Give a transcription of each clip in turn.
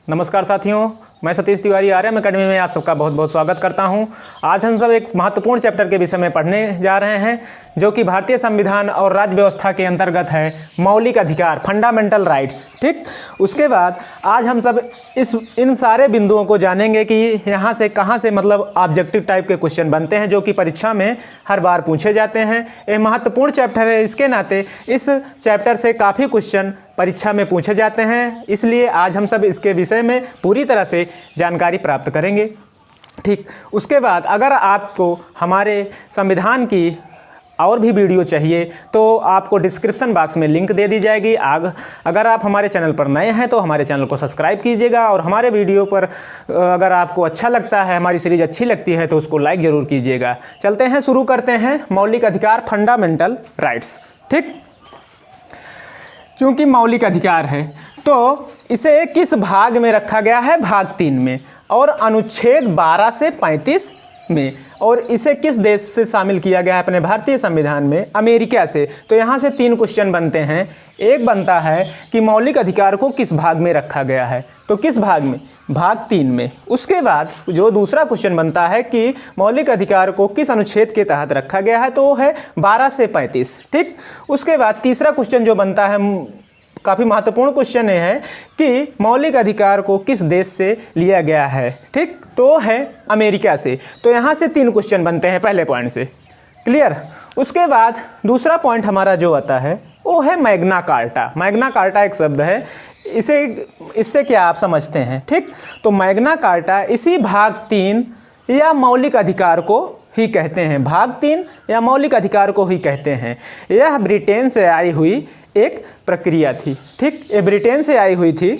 नमस्कार साथियों, मैं सतीश तिवारी आर्यम अकेडमी में आप सबका बहुत बहुत स्वागत करता हूं। आज हम सब एक महत्वपूर्ण चैप्टर के विषय में पढ़ने जा रहे हैं जो कि भारतीय संविधान और राज्य व्यवस्था के अंतर्गत है, मौलिक अधिकार, फंडामेंटल राइट्स। ठीक, उसके बाद आज हम सब इन सारे बिंदुओं को जानेंगे कि यहाँ से कहाँ से मतलब ऑब्जेक्टिव टाइप के क्वेश्चन बनते हैं जो कि परीक्षा में हर बार पूछे जाते हैं। ये महत्वपूर्ण चैप्टर है, इसके नाते इस चैप्टर से काफ़ी क्वेश्चन परीक्षा में पूछे जाते हैं, इसलिए आज हम सब इसके विषय में पूरी तरह से जानकारी प्राप्त करेंगे। ठीक, उसके बाद अगर आपको हमारे संविधान की और भी वीडियो चाहिए तो आपको डिस्क्रिप्शन बॉक्स में लिंक दे दी जाएगी। अगर आप हमारे चैनल पर नए हैं तो हमारे चैनल को सब्सक्राइब कीजिएगा और हमारे वीडियो पर अगर आपको अच्छा लगता है, हमारी सीरीज़ अच्छी लगती है तो उसको लाइक ज़रूर कीजिएगा। चलते हैं, शुरू करते हैं। मौलिक अधिकार, फंडामेंटल राइट्स। ठीक, चूँकि मौलिक अधिकार है तो इसे किस भाग में रखा गया है? भाग 3 में, और अनुच्छेद 12 से 35 में। और इसे किस देश से शामिल किया गया है अपने भारतीय संविधान में? अमेरिका से। तो यहाँ से 3 क्वेश्चन बनते हैं। एक बनता है कि मौलिक अधिकार को किस भाग में रखा गया है, तो किस भाग में? भाग 3 में। उसके बाद जो दूसरा क्वेश्चन बनता है कि मौलिक अधिकार को किस अनुच्छेद के तहत रखा गया है, तो वो है 12 से 35। ठीक, उसके बाद तीसरा क्वेश्चन जो बनता है, काफ़ी महत्वपूर्ण क्वेश्चन है कि मौलिक अधिकार को किस देश से लिया गया है। ठीक, तो है अमेरिका से। तो यहाँ से 3 क्वेश्चन बनते हैं पहले पॉइंट से। क्लियर? उसके बाद दूसरा पॉइंट हमारा जो आता है वो है मैग्ना कार्टा। मैग्ना कार्टा एक शब्द है, इससे क्या आप समझते हैं? ठीक, तो मैग्ना कार्टा इसी भाग 3 या मौलिक अधिकार को ही कहते हैं। भाग 3 या मौलिक अधिकार को ही कहते हैं। यह ब्रिटेन से आई हुई एक प्रक्रिया थी। ठीक, ये ब्रिटेन से आई हुई थी।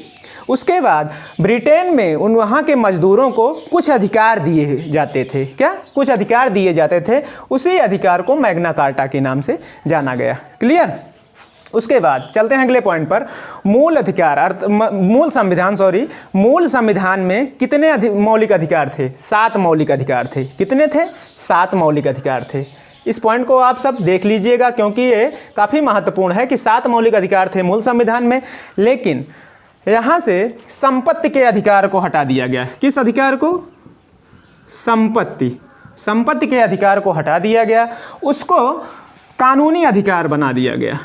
उसके बाद ब्रिटेन में वहाँ के मजदूरों को कुछ अधिकार दिए जाते थे। क्या? कुछ अधिकार दिए जाते थे। उसी अधिकार को मैग्ना कार्टा के नाम से जाना गया। क्लियर? उसके बाद चलते हैं अगले पॉइंट पर। मूल अधिकार मूल संविधान में कितने मौलिक अधिकार थे? 7 मौलिक अधिकार थे। कितने थे? 7 मौलिक अधिकार थे। इस पॉइंट को आप सब देख लीजिएगा क्योंकि ये काफ़ी महत्वपूर्ण है कि 7 मौलिक अधिकार थे मूल संविधान में। लेकिन यहाँ से संपत्ति के अधिकार को हटा दिया गया। किस अधिकार को? संपत्ति के अधिकार को हटा दिया गया। उसको कानूनी अधिकार बना दिया गया।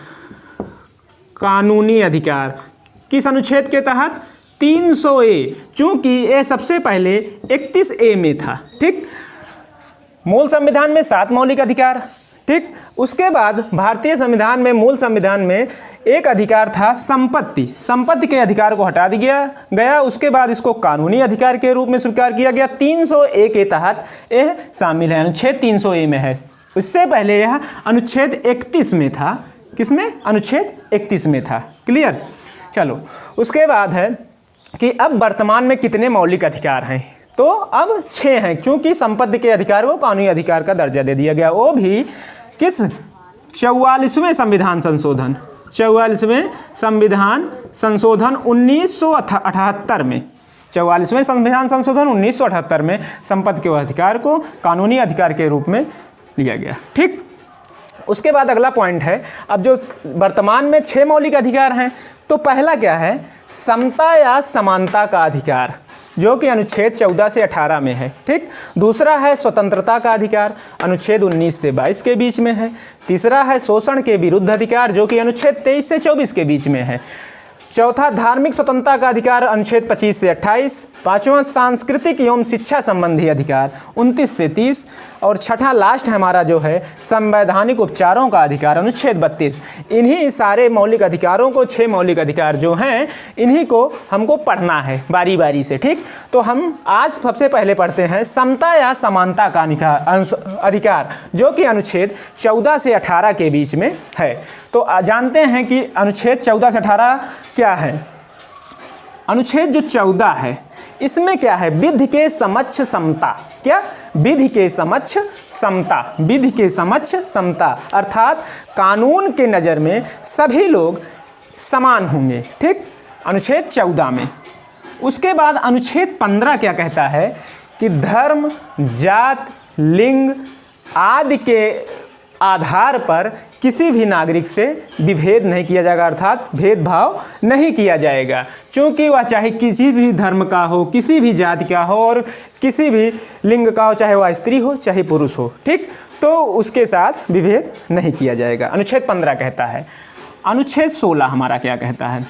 कानूनी अधिकार किस अनुच्छेद के तहत? 300A। चूंकि ये सबसे पहले 31A में था। ठीक, मूल संविधान में 7 मौलिक अधिकार। ठीक, उसके बाद भारतीय संविधान में, मूल संविधान में एक अधिकार था संपत्ति के अधिकार को हटा दिया गया। उसके बाद इसको कानूनी अधिकार के रूप में स्वीकार किया गया। 300A के तहत यह शामिल है, अनुच्छेद 300A में है। उससे पहले यह अनुच्छेद 31 में था। किसमें? अनुच्छेद 31 में था। क्लियर? चलो, उसके बाद है कि अब वर्तमान में कितने मौलिक अधिकार हैं? तो अब 6 हैं, क्योंकि संपत्ति के अधिकार को कानूनी अधिकार का दर्जा दे दिया गया। वो भी किस? 44वें संविधान संशोधन। 44वें संविधान संशोधन 1978 में। 44वें संविधान संशोधन 1978 में संपत्ति के अधिकार को कानूनी अधिकार के रूप में लिया गया। ठीक, उसके बाद अगला पॉइंट है, अब जो वर्तमान में 6 मौलिक अधिकार हैं, तो पहला क्या है? समता या समानता का अधिकार, जो कि अनुच्छेद 14 से 18 में है। ठीक, दूसरा है स्वतंत्रता का अधिकार, अनुच्छेद 19 से 22 के बीच में है। तीसरा है शोषण के विरुद्ध अधिकार, जो कि अनुच्छेद 23 से 24 के बीच में है। चौथा धार्मिक स्वतंत्रता का अधिकार, अनुच्छेद 25 से 28। पांचवा सांस्कृतिक एवं शिक्षा संबंधी अधिकार, 29 से 30। और छठा लास्ट हमारा जो है संवैधानिक उपचारों का अधिकार, अनुच्छेद 32। इन्हीं सारे मौलिक अधिकारों को, 6 मौलिक अधिकार जो हैं, इन्हीं को हमको पढ़ना है बारी बारी से। ठीक, तो हम आज सबसे पहले पढ़ते हैं समता या समानता का अधिकार, जो कि अनुच्छेद 14 से 18 के बीच में है। तो जानते हैं कि अनुच्छेद 14 से 18 क्या है? अनुच्छेद जो 14 है इसमें क्या है? विधि के समक्ष समता। क्या? विधि के समक्ष समता। विधि के समक्ष समता अर्थात कानून के नज़र में सभी लोग समान होंगे। ठीक, अनुच्छेद 14 में। उसके बाद अनुच्छेद 15 क्या कहता है कि धर्म, जात, लिंग आदि के आधार पर किसी भी नागरिक से विभेद नहीं किया जाएगा, अर्थात भेदभाव नहीं किया जाएगा, क्योंकि वह चाहे किसी भी धर्म का हो, किसी भी जाति का हो और किसी भी लिंग का हो, चाहे वह स्त्री हो चाहे पुरुष हो, ठीक, तो उसके साथ विभेद नहीं किया जाएगा। अनुच्छेद 15 कहता है। अनुच्छेद 16 हमारा क्या कहता है?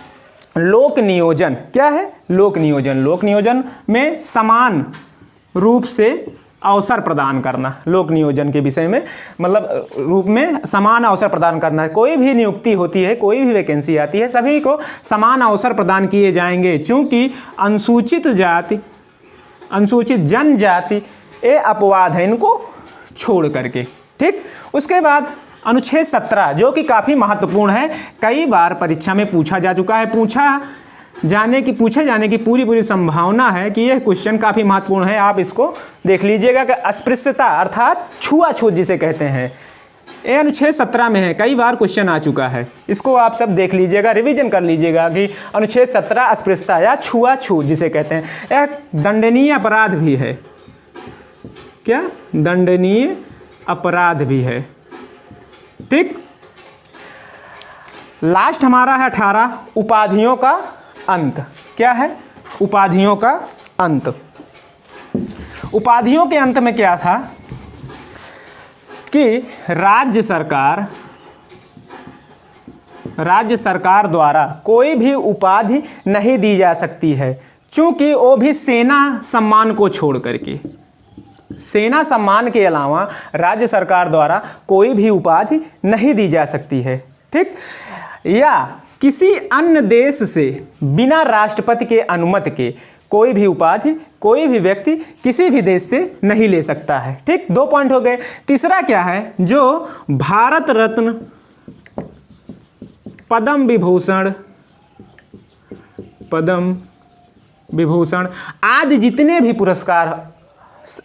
लोक नियोजन। क्या है? लोक नियोजन। लोक नियोजन में समान रूप से अवसर प्रदान करना, लोक नियोजन के विषय में मतलब रूप में समान अवसर प्रदान करना है। कोई भी नियुक्ति होती है, कोई भी वैकेंसी आती है, सभी को समान अवसर प्रदान किए जाएंगे, क्योंकि अनुसूचित जाति, अनुसूचित जनजाति ये अपवाद है इनको छोड़ करके, ठीक। उसके बाद अनुच्छेद 17 जो कि काफ़ी महत्वपूर्ण है, कई बार परीक्षा में पूछा जा चुका है, पूछे जाने की पूरी संभावना है कि यह क्वेश्चन काफ़ी महत्वपूर्ण है। आप इसको देख लीजिएगा कि अस्पृश्यता अर्थात छुआछूत जिसे कहते हैं, ये अनुच्छेद 17 में है, कई बार क्वेश्चन आ चुका है। इसको आप सब देख लीजिएगा, रिवीजन कर लीजिएगा कि अनुच्छेद 17 अस्पृश्यता या छुआछूत जिसे कहते हैं, यह दंडनीय अपराध भी है। क्या? दंडनीय अपराध भी है, ठीक। लास्ट हमारा है 18 उपाधियों का अंत। क्या है? उपाधियों का अंत। उपाधियों के अंत में क्या था कि राज्य सरकार द्वारा कोई भी उपाधि नहीं दी जा सकती है, क्योंकि वो भी सेना सम्मान को छोड़ करके, सेना सम्मान के अलावा राज्य सरकार द्वारा कोई भी उपाधि नहीं दी जा सकती है, ठीक। या किसी अन्य देश से बिना राष्ट्रपति के अनुमति के कोई भी उपाधि कोई भी व्यक्ति किसी भी देश से नहीं ले सकता है, ठीक। 2 पॉइंट हो गए। तीसरा क्या है? जो भारत रत्न, पद्म विभूषण आदि जितने भी पुरस्कार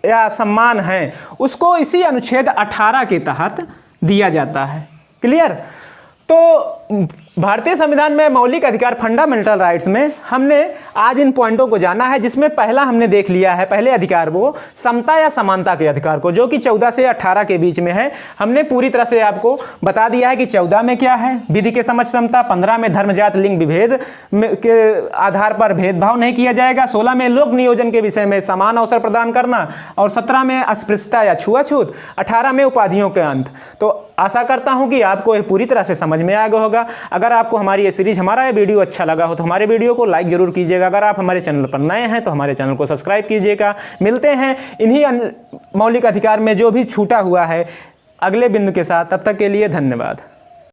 या सम्मान हैं उसको इसी अनुच्छेद 18 के तहत दिया जाता है। क्लियर? तो भारतीय संविधान में मौलिक अधिकार फंडामेंटल राइट्स में हमने आज इन पॉइंटों को जाना है, जिसमें पहला हमने देख लिया है, पहले अधिकार वो समता या समानता के अधिकार को, जो कि 14 से 18 के बीच में है। हमने पूरी तरह से आपको बता दिया है कि 14 में क्या है, विधि के समक्ष समता, 15 में धर्म जात लिंग विभेद के आधार पर भेदभाव नहीं किया जाएगा, 16 में लोक नियोजन के विषय में समान अवसर प्रदान करना, और 17 में अस्पृश्यता या छुआछूत, 18 में उपाधियों के अंत। तो आशा करता हूं कि आपको पूरी तरह से समझ में आ गया होगा। अगर आपको हमारी ये सीरीज, हमारा ये वीडियो अच्छा लगा हो तो हमारे वीडियो को लाइक जरूर कीजिएगा। अगर आप हमारे चैनल पर नए हैं तो हमारे चैनल को सब्सक्राइब कीजिएगा। मिलते हैं इन्हीं मौलिक अधिकार में जो भी छूटा हुआ है अगले बिंदु के साथ। तब तक के लिए धन्यवाद।